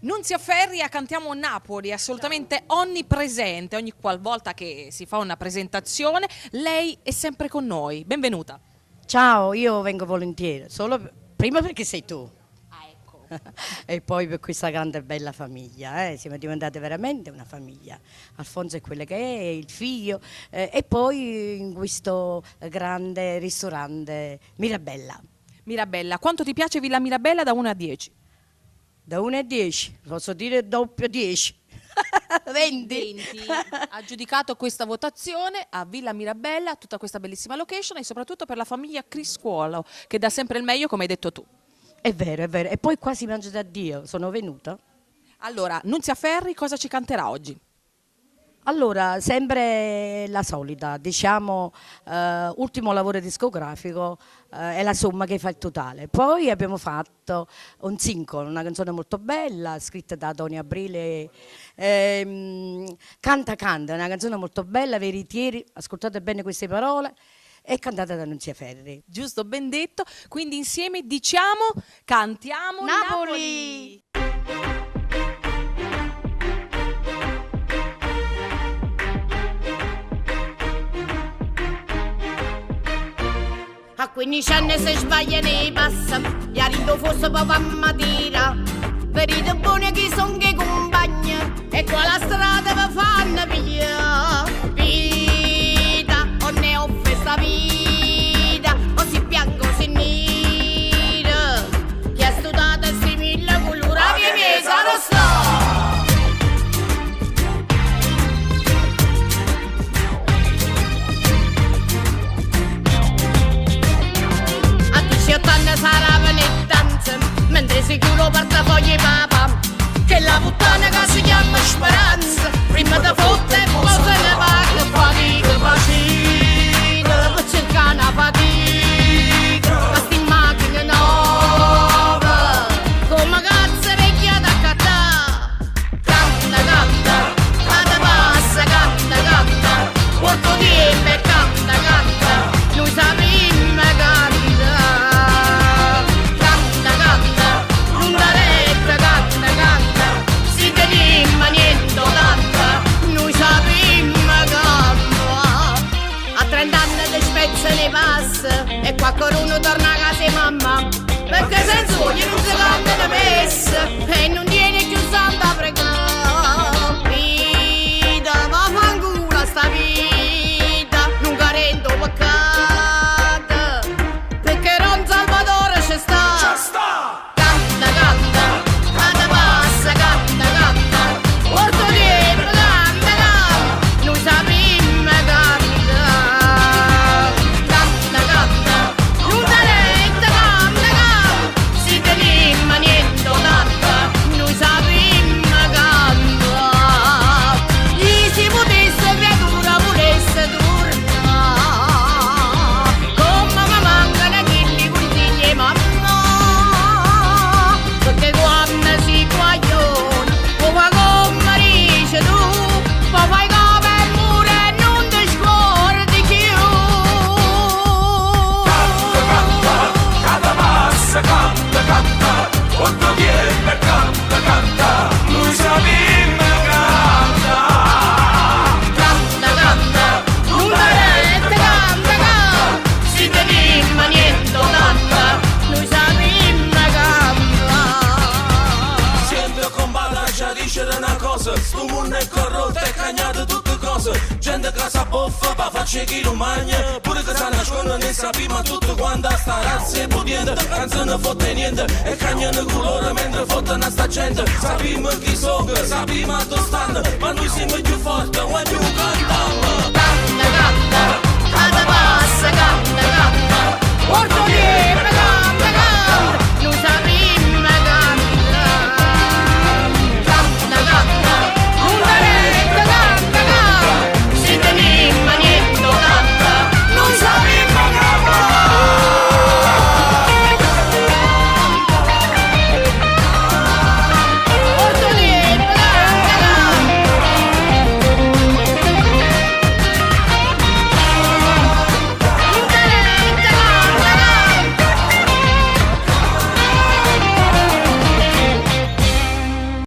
Nunzia Ferri a Cantiamo Napoli, assolutamente onnipresente, ogni qualvolta che si fa una presentazione, lei è sempre con noi. Benvenuta. Ciao, io vengo volentieri, prima perché sei tu. Ah, ecco. E poi per questa grande e bella famiglia, siamo diventate veramente una famiglia. Alfonso è quello che è, il figlio, e poi in questo grande ristorante Mirabella. Mirabella, quanto ti piace Villa Mirabella da 1 a 10? Da 1 a 10, posso dire doppio 10. 20. Ha giudicato questa votazione a Villa Mirabella, tutta questa bellissima location e soprattutto per la famiglia Criscuolo, che dà sempre il meglio, come hai detto tu. È vero, è vero. E poi qua si mangia da Dio, sono venuta. Allora, Nunzia Ferri cosa ci canterà oggi? Allora, sempre la solita, diciamo, ultimo lavoro discografico è la somma che fa il totale. Poi abbiamo fatto un singolo, una canzone molto bella, scritta da Tony Aprile, Canta Canta, una canzone molto bella, veritieri, ascoltate bene queste parole, è cantata da Nunzia Ferri. Giusto, ben detto. Quindi insieme diciamo, cantiamo Napoli! A 15 anni si sbaglia nei passi, gli arrivo forse proprio a mattina. Vedete buoni che sono che compagni, e qua la strada vi fanno via. Vita, o ne offre sta vita, o si bianco o si nera. Chi ha studiato questi 1000 colori, che mi sarò sta. Sarà venire danza, mentre sicuro portafogli papà, che la puttana che si chiama Speranza, prima da fotte e poi se ne va, che fatica facina, per cercare una fatica, ma sti macchine nuove, come cazzo vecchia da cattà, canta, canta, canta passa, canta, canta, porto tempo e canta, canta, noi sappiamo canta. Se ne passa e qualcuno torna a casa e mamma, perché senza voglia non si canta la messa e non viene più santa a pregare. Vita, ma fanculo sta vita, non carendo peccato, perché non Salvatore c'è sta. Canta, canta, canta passa, canta, canta, porto tempo, canta, canta, noi sappiamo canta. Sto mondo è corrotto e cagnato tutte cose. Gente che sa boffa pa faccia chi lo magna, pure che sa nasconde ne sappi ma tutto quanto sta razza è pudiente. Canzone fotte niente e cagnano colore mentre fottano sta gente. Sappiamo chi sono, sappiamo dove stanno, ma noi siamo più forti quando cantiamo. Canta, canta, canta passa, canta, canta, porto tempo.